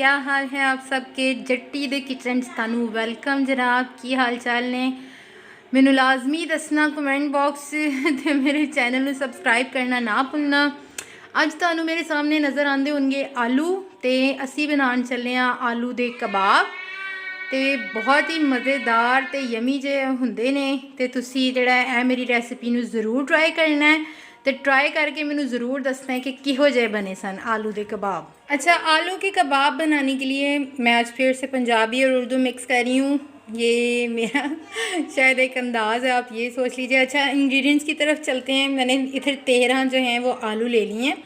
क्या हाल है आप सबके। जट्टी दे किचन तानू वेलकम जनाब। की हाल चाल ने मैनू लाजमी दसना कमेंट बॉक्स ते मेरे चैनल में सबसक्राइब करना ना भुलना। अज तानू मेरे सामने नज़र आते होंगे आलू ते असी बनाने चले हाँ आलू दे कबाब ते बहुत ही मज़ेदार ते यमी जे हुंदे ने ते तुसी जिहड़ा है मेरी रेसिपी नू ज़रूर ट्राई करना है तो ट्राई करके मैनू ज़रूर दसना है कि किहो जे बने सन आलू के कबाब। अच्छा, आलू के कबाब बनाने के लिए मैं आज फिर से पंजाबी और उर्दू मिक्स कर रही हूँ। ये मेरा शायद एक अंदाज़ है, आप ये सोच लीजिए। अच्छा, इंग्रेडिएंट्स की तरफ चलते हैं। मैंने इधर 13 जो हैं वो आलू ले लिए हैं।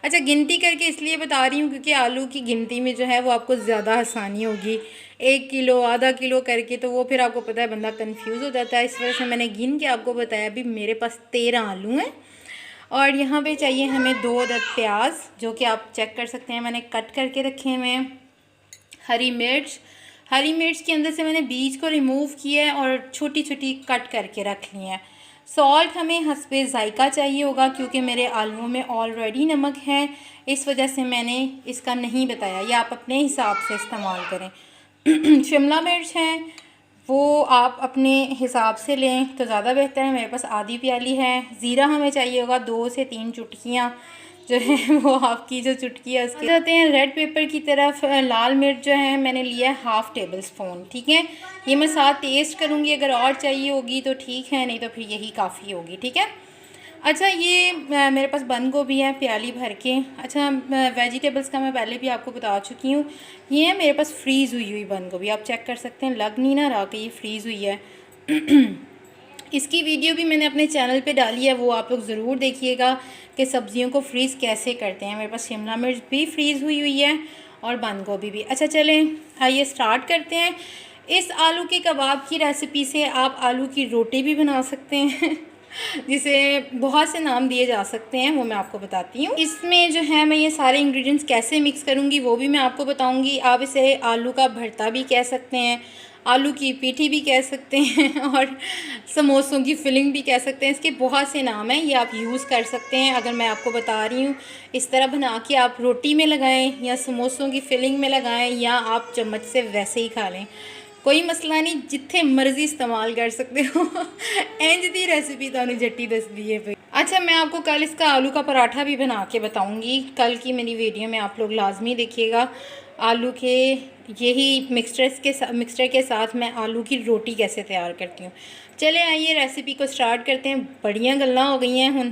अच्छा, गिनती करके इसलिए बता रही हूँ क्योंकि आलू की गिनती में जो है वो आपको ज़्यादा आसानी होगी। 1 किलो आधा किलो करके तो वो फिर आपको पता है बंदा कंफ्यूज हो जाता है। इस वजह से मैंने गिन के आपको बताया। अभी मेरे पास 13 आलू हैं और यहाँ पे चाहिए हमें 2 अदद प्याज जो कि आप चेक कर सकते हैं मैंने कट करके रखे हुए हैं। हरी मिर्च के अंदर से मैंने बीज को रिमूव किया है और छोटी छोटी कट करके रख ली है। सॉल्ट हमें हस्बे ज़ायका चाहिए होगा क्योंकि मेरे आलूओं में ऑलरेडी नमक है, इस वजह से मैंने इसका नहीं बताया। ये आप अपने हिसाब से इस्तेमाल करें। शिमला मिर्च है वो आप अपने हिसाब से लें तो ज़्यादा बेहतर है। मेरे पास आधी प्याली है। ज़ीरा हमें चाहिए होगा 2 से 3 चुटकियाँ जो है वो आपकी जो चुटकी है उसके जाते हैं। रेड पेपर की तरफ लाल मिर्च जो है मैंने लिया है 1/2 टेबल स्पून। ठीक है, ये मैं साथ टेस्ट करूँगी, अगर और चाहिए होगी तो ठीक है, नहीं तो फिर यही काफ़ी होगी। ठीक है। अच्छा, ये मेरे पास बंद गोभी है प्याली भर के। अच्छा, वेजिटेबल्स का मैं पहले भी आपको बता चुकी हूँ। ये है मेरे पास फ्रीज़ हुई बंद गोभी, आप चेक कर सकते हैं, लग नहीं ना रहा कि ये फ्रीज़ हुई है। इसकी वीडियो भी मैंने अपने चैनल पे डाली है, वो आप लोग ज़रूर देखिएगा कि सब्ज़ियों को फ्रीज़ कैसे करते हैं। मेरे पास शिमला मिर्च भी फ्रीज़ हुई है और बंद गोभी भी। अच्छा चलें, आइए स्टार्ट करते हैं। इस आलू के कबाब की रेसिपी से आप आलू की रोटी भी बना सकते हैं जिसे बहुत से नाम दिए जा सकते हैं, वो मैं आपको बताती हूँ। इसमें जो है मैं ये सारे इंग्रेडिएंट्स कैसे मिक्स करूँगी वो भी मैं आपको बताऊँगी। आप इसे आलू का भरता भी कह सकते हैं, आलू की पीठी भी कह सकते हैं और समोसों की फिलिंग भी कह सकते हैं। इसके बहुत से नाम हैं, ये आप यूज़ कर सकते हैं। अगर मैं आपको बता रही हूँ इस तरह बना के आप रोटी में लगाएं या समोसों की फिलिंग में लगाएं या आप चम्मच से वैसे ही खा लें, कोई मसला नहीं, जिथे मर्जी इस्तेमाल कर सकते हो। इंज दी रेसिपी तो जट्टी दस दी है। अच्छा, मैं आपको कल इसका आलू का पराठा भी बना के बताऊंगी। कल की मेरी वीडियो में आप लोग लाजमी देखिएगा। आलू के यही मिक्सचर के साथ मैं आलू की रोटी कैसे तैयार करती हूँ। चले आइए रेसिपी को स्टार्ट करते हैं। बड़ियाँ गल्लां हो गई हैं हुण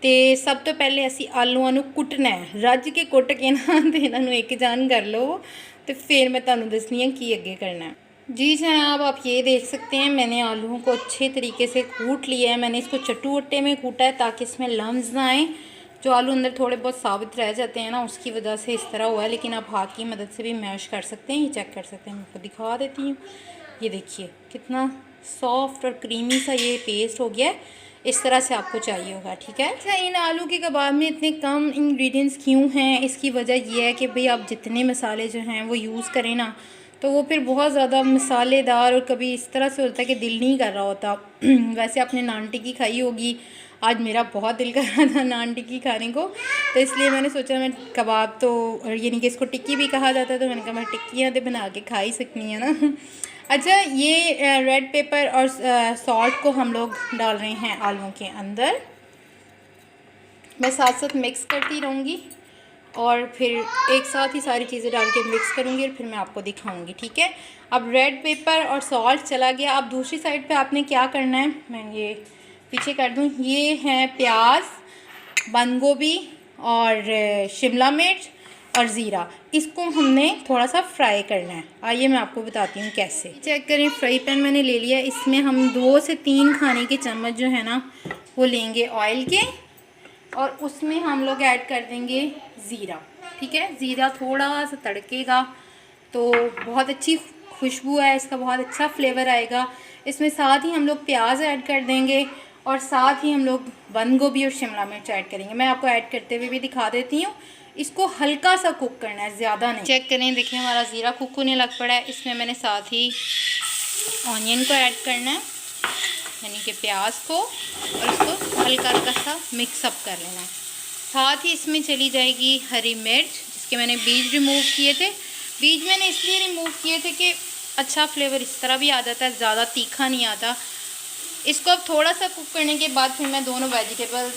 ते सब तो पहले असी आलूआं नूं कुटना है। रज के कुट के ना तो इन्हों एक जान कर लो तो फिर मैं तुहानूं दसनी है कि अगे करना है। जी जनाब, आप ये देख सकते हैं मैंने आलूओं को अच्छे तरीके से कूट लिया है। मैंने इसको चट्टू अट्टे में कूटा है ताकि इसमें लम्स ना आए। जो आलू अंदर थोड़े बहुत साबित रह जाते हैं ना, उसकी वजह से इस तरह हुआ है, लेकिन आप हाथ की मदद से भी मैश कर सकते हैं। ये चेक कर सकते हैं, मैं आपको दिखा देती हूँ। ये देखिए कितना सॉफ्ट और क्रीमी सा ये पेस्ट हो गया है। इस तरह से आपको चाहिए होगा। ठीक है। अच्छा, इन आलू के कबाब में इतने कम इंग्रेडिएंट्स क्यों हैं? इसकी वजह यह है कि भाई आप जितने मसाले जो हैं वो यूज़ करें ना तो वो फिर बहुत ज़्यादा मसालेदार और कभी इस तरह से होता है कि दिल नहीं कर रहा होता। वैसे आपने नान टिक्की खाई होगी, आज मेरा बहुत दिल कर रहा था नान टिक्की खाने को, तो इसलिए मैंने सोचा मैं कबाब तो यानी कि इसको टिक्की भी कहा जाता है, तो मैंने कहा मैं टिक्कियाँ तो बना के खा ही सकनी है ना। अच्छा, ये रेड पेपर और सॉल्ट को हम लोग डाल रहे हैं आलूओं के अंदर। मैं साथ साथ मिक्स करती रहूँगी और फिर एक साथ ही सारी चीज़ें डाल के मिक्स करूँगी और फिर मैं आपको दिखाऊँगी। ठीक है। अब रेड पेपर और सॉल्ट चला गया। अब दूसरी साइड पे आपने क्या करना है, मैं ये पीछे कर दूँ। ये हैं प्याज, बंद गोभी और शिमला मिर्च और ज़ीरा। इसको हमने थोड़ा सा फ्राई करना है। आइए मैं आपको बताती हूँ कैसे। चेक करें, फ्राई पैन मैंने ले लिया। इसमें हम 2 से 3 खाने के चम्मच जो है ना वो लेंगे ऑयल के और उसमें हम लोग ऐड कर देंगे ज़ीरा। ठीक है, ज़ीरा थोड़ा सा तड़केगा तो बहुत अच्छी खुशबू है, इसका बहुत अच्छा फ्लेवर आएगा। इसमें साथ ही हम लोग प्याज ऐड कर देंगे और साथ ही हम लोग बंद गोभी और शिमला मिर्च ऐड करेंगे। मैं आपको ऐड करते हुए भी दिखा देती हूँ। इसको हल्का सा कुक करना है, ज़्यादा नहीं। चेक करें, देखिए हमारा ज़ीरा कुक होने लग पड़ा है। इसमें मैंने साथ ही ऑनियन को ऐड करना है, यानी कि प्याज को, और इसको हल्का हल्का सा मिक्सअप कर लेना है। साथ ही इसमें चली जाएगी हरी मिर्च, जिसके मैंने बीज रिमूव किए थे, बीज मैंने इसलिए रिमूव किए थे कि अच्छा फ्लेवर इस तरह भी आ जाता है, ज़्यादा तीखा नहीं आता। इसको अब थोड़ा सा कुक करने के बाद फिर मैं दोनों वेजिटेबल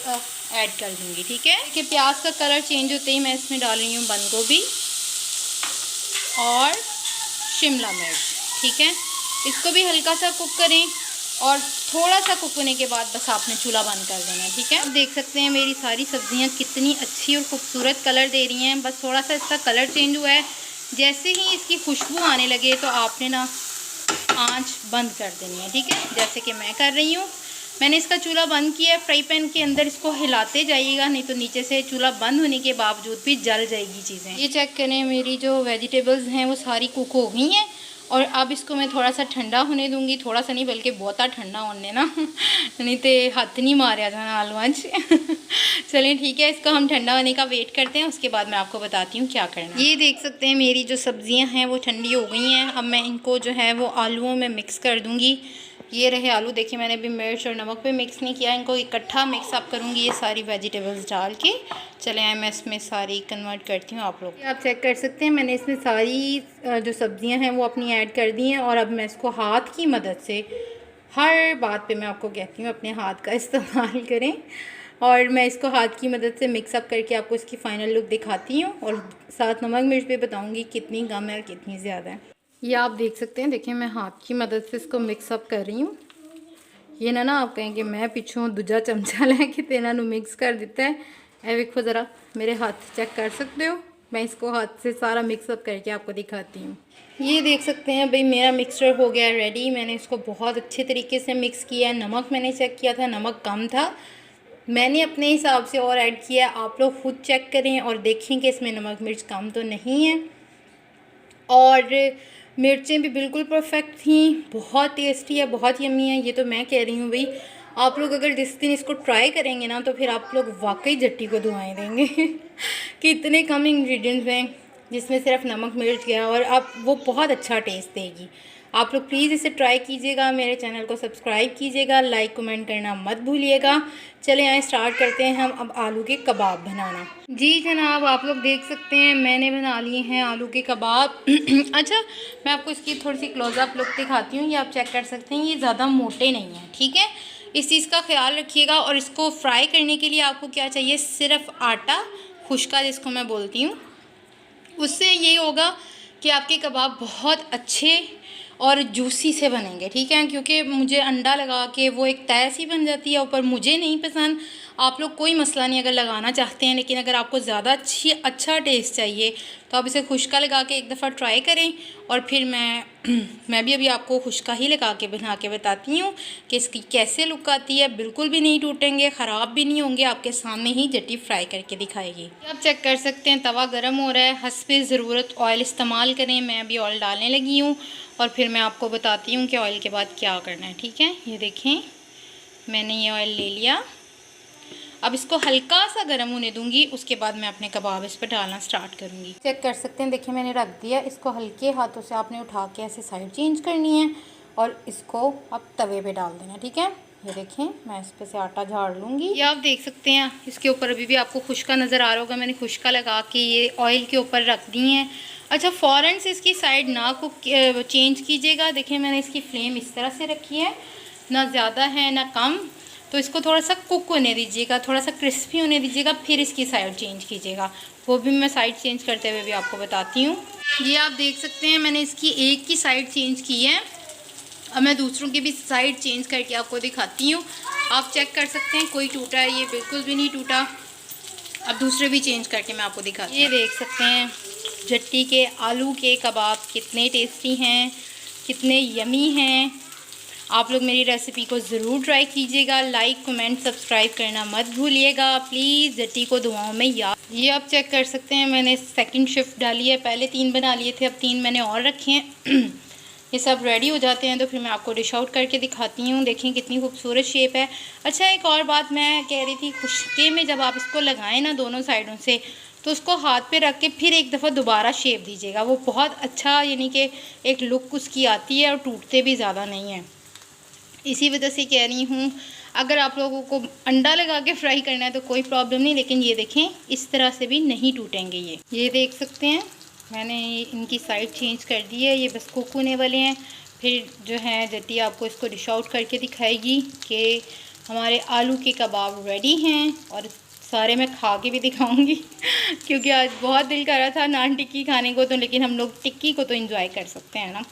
ऐड कर दूँगी, ठीक है। कि प्याज का कलर चेंज होते ही मैं इसमें डाल रही हूँ बंद गोभी और शिमला मिर्च, ठीक है। इसको भी हल्का सा कुक करें और थोड़ा सा कुक होने के बाद बस आपने चूल्हा बंद कर देना है, ठीक है। अब देख सकते हैं मेरी सारी सब्जियां कितनी अच्छी और खूबसूरत कलर दे रही हैं। बस थोड़ा सा इसका कलर चेंज हुआ है, जैसे ही इसकी खुशबू आने लगे तो आपने ना आंच बंद कर देनी है, ठीक है, जैसे कि मैं कर रही हूँ। मैंने इसका चूल्हा बंद किया है। फ्राई पैन के अंदर इसको हिलाते जाइएगा, नहीं तो नीचे से चूल्हा बंद होने के बावजूद भी जल जाएगी चीज़ें। ये चेक करें, मेरी जो वेजिटेबल्स हैं वो सारी कुक हो गई हैं और अब इसको मैं थोड़ा सा ठंडा होने दूंगी। थोड़ा सा नहीं बल्कि बहुत ठंडा होने ना नहीं तो हाथ नहीं मारा था ना आलू चलिए ठीक है, इसको हम ठंडा होने का वेट करते हैं, उसके बाद मैं आपको बताती हूँ क्या करना है। ये देख सकते हैं मेरी जो सब्जियां हैं वो ठंडी हो गई हैं। अब मैं इनको जो है वो आलूओं में मिक्स कर दूँगी। ये रहे आलू, देखिए मैंने अभी मिर्च और नमक पे मिक्स नहीं किया, इनको इकट्ठा मिक्स अप करूँगी ये सारी वेजिटेबल्स डाल के। चले आए, मैं इसमें सारी कन्वर्ट करती हूँ। आप लोग आप चेक कर सकते हैं मैंने इसमें सारी जो सब्जियां हैं वो अपनी ऐड कर दी हैं और अब मैं इसको हाथ की मदद से, हर बात पे मैं आपको कहती हूँ अपने हाथ का इस्तेमाल करें, और मैं इसको हाथ की मदद से मिक्सअप करके आपको इसकी फ़ाइनल लुक दिखाती हूँ और साथ नमक मिर्च भी बताऊँगी कितनी कम है और कितनी ज़्यादा है। ये आप देख सकते हैं, देखिए मैं हाथ की मदद से इसको मिक्सअप कर रही हूँ। ये ना आप कहें कि मैं पिछों दूजा चमचा लेके ते इन्हों मिक्स कर दिता है। ए देखो ज़रा मेरे हाथ चेक कर सकते हो, मैं इसको हाथ से सारा मिक्सअप करके आपको दिखाती हूँ। ये देख सकते हैं भाई मेरा मिक्सचर हो गया रेडी। मैंने इसको बहुत अच्छे तरीके से मिक्स किया है। नमक मैंने चेक किया था, नमक कम था, मैंने अपने हिसाब से और ऐड किया। आप लोग खुद चेक करें और देखें कि इसमें नमक मिर्च कम तो नहीं है। और मिर्चें भी बिल्कुल परफेक्ट थी, बहुत टेस्टी है, बहुत यम्मी है। ये तो मैं कह रही हूँ भाई, आप लोग अगर जिस दिन इसको ट्राई करेंगे ना तो फिर आप लोग वाकई जट्टी को दुआएं देंगे कि इतने कम इंग्रेडिएंट्स हैं जिसमें सिर्फ नमक मिर्च गया और अब वो बहुत अच्छा टेस्ट देगी। आप लोग प्लीज़ इसे ट्राई कीजिएगा, मेरे चैनल को सब्सक्राइब कीजिएगा, लाइक कमेंट करना मत भूलिएगा। चले आए स्टार्ट करते हैं हम अब आलू के कबाब बनाना। जी जनाब, आप लोग देख सकते हैं मैंने बना लिए हैं आलू के कबाब अच्छा, मैं आपको इसकी थोड़ी सी क्लोजअप लुक दिखाती हूँ। ये आप चेक कर सकते हैं, ये ज़्यादा मोटे नहीं हैं, ठीक है। इस चीज़ का ख्याल रखिएगा। और इसको फ्राई करने के लिए आपको क्या चाहिए, सिर्फ आटा खुश्का जिसको मैं बोलती हूँ, उससे ये होगा कि आपके कबाब बहुत अच्छे और जूसी से बनेंगे, ठीक है। क्योंकि मुझे अंडा लगा के वो एक तय सी बन जाती है ऊपर, मुझे नहीं पसंद। आप लोग कोई मसला नहीं अगर लगाना चाहते हैं, लेकिन अगर आपको ज़्यादा अच्छा टेस्ट चाहिए तो आप इसे खुश्का लगा के एक दफ़ा ट्राई करें। और फिर मैं भी अभी आपको खुश्का ही लगा के बना के बताती हूँ कि इसकी कैसे लुक आती है। बिल्कुल भी नहीं टूटेंगे, ख़राब भी नहीं होंगे, आपके सामने ही जट्टी फ्राई करके दिखाएगी। आप चेक कर सकते हैं तवा गर्म हो रहा है, हस्बे ज़रूरत ऑयल इस्तेमाल करें। मैं अभी ऑयल डालने लगी हूँ और फिर मैं आपको बताती हूँ कि ऑयल के बाद क्या करना है, ठीक है। ये देखें मैंने ये ऑयल ले लिया, अब इसको हल्का सा गर्म होने दूंगी, उसके बाद मैं अपने कबाब इस पर डालना स्टार्ट करूंगी। चेक कर सकते हैं, देखिए मैंने रख दिया। इसको हल्के हाथों से आपने उठा के ऐसे साइड चेंज करनी है और इसको अब तवे पे डाल देना, ठीक है। ये देखें मैं इस पर से आटा झाड़ लूँगी। ये आप देख सकते हैं इसके ऊपर अभी भी आपको खुश्का नज़र आ रहा होगा, मैंने खुश्का लगा के ये ऑयल के ऊपर रख दी हैं। अच्छा, फ़ौरन से इसकी साइड ना कुक चेंज कीजिएगा। देखिए मैंने इसकी फ्लेम इस तरह से रखी है, ना ज़्यादा है ना कम, तो इसको थोड़ा सा कुक होने दीजिएगा, थोड़ा सा क्रिस्पी होने दीजिएगा, फिर इसकी साइड चेंज कीजिएगा। वो भी मैं साइड चेंज करते हुए भी आपको बताती हूँ। ये आप देख सकते हैं मैंने इसकी एक की साइड चेंज की है, अब मैं दूसरों की भी साइड चेंज करके आपको दिखाती हूँ। आप चेक कर सकते हैं कोई टूटा है, ये बिल्कुल भी नहीं टूटा। अब दूसरे भी चेंज करके मैं आपको दिखाती हूँ। ये देख सकते हैं जट्टी के आलू के कबाब कितने टेस्टी हैं, कितने यमी हैं। आप लोग मेरी रेसिपी को ज़रूर ट्राई कीजिएगा, लाइक कमेंट सब्सक्राइब करना मत भूलिएगा प्लीज़। जट्टी को दुआओं में याद। ये आप चेक कर सकते हैं मैंने सेकंड शिफ्ट डाली है, पहले 3 बना लिए थे, अब 3 मैंने और रखे हैं ये सब रेडी हो जाते हैं तो फिर मैं आपको डिश आउट करके दिखाती हूँ। देखें कितनी खूबसूरत शेप है। अच्छा, एक और बात मैं कह रही थी, खुश्के में जब आप इसको लगाएं ना दोनों साइडों से, तो उसको हाथ पे रख के फिर एक दफ़ा दोबारा शेप दीजिएगा, वो बहुत अच्छा यानी कि एक लुक उसकी आती है और टूटते भी ज़्यादा नहीं हैं। इसी वजह से कह रही हूँ, अगर आप लोगों को अंडा लगा के फ्राई करना है तो कोई प्रॉब्लम नहीं, लेकिन ये देखें इस तरह से भी नहीं टूटेंगे। ये देख सकते हैं मैंने इनकी साइड चेंज कर दी है, ये बस कुक होने वाले हैं। फिर जो है जट्टी आपको इसको डिश आउट करके दिखाएगी कि हमारे आलू के कबाब रेडी हैं, और सारे मैं खा के भी दिखाऊंगी क्योंकि आज बहुत दिल कर रहा था नान टिक्की खाने को, तो लेकिन हम लोग टिक्की को तो एंजॉय कर सकते हैं ना।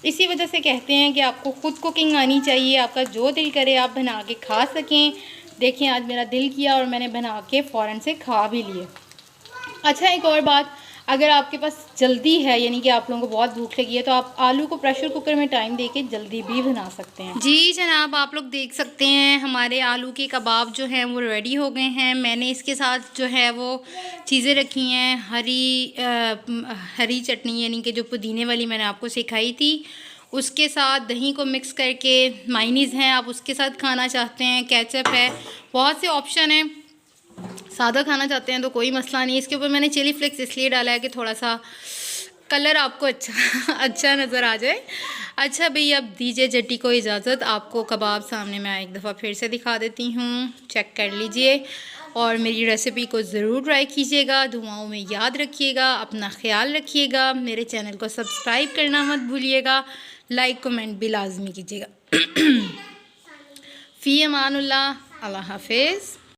इसी वजह से कहते हैं कि आपको ख़ुद कुकिंग आनी चाहिए, आपका जो दिल करे आप बना के खा सकें। देखिए आज मेरा दिल किया और मैंने बना के फ़ौरन से खा भी लिए। अच्छा, एक और बात, अगर आपके पास जल्दी है, यानी कि आप लोगों को बहुत भूख लगी है, तो आप आलू को प्रेशर कुकर में टाइम देके जल्दी भी बना सकते हैं। जी जनाब, आप लोग देख सकते हैं हमारे आलू के कबाब जो हैं वो रेडी हो गए हैं। मैंने इसके साथ जो है वो चीज़ें रखी हैं, हरी चटनी, यानी कि जो पुदीने वाली मैंने आपको सिखाई थी, उसके साथ दही को मिक्स करके मायनीज़ हैं, आप उसके साथ खाना चाहते हैं, केचप है, बहुत से ऑप्शन हैं। सादा खाना चाहते हैं तो कोई मसला नहीं। इसके ऊपर मैंने चिली फ्लेक्स इसलिए डाला है कि थोड़ा सा कलर आपको अच्छा नज़र आ जाए। अच्छा भैया, अब दीजिए जट्टी को इजाज़त। आपको कबाब सामने मैं एक दफ़ा फिर से दिखा देती हूँ, चेक कर लीजिए और मेरी रेसिपी को ज़रूर ट्राई कीजिएगा। दुआओं में याद रखिएगा, अपना ख्याल रखिएगा, मेरे चैनल को सब्सक्राइब करना मत भूलिएगा, लाइक कमेंट भी लाजमी कीजिएगा। फ़ी अमानुल्लाह, अल्लाह हाफिज़।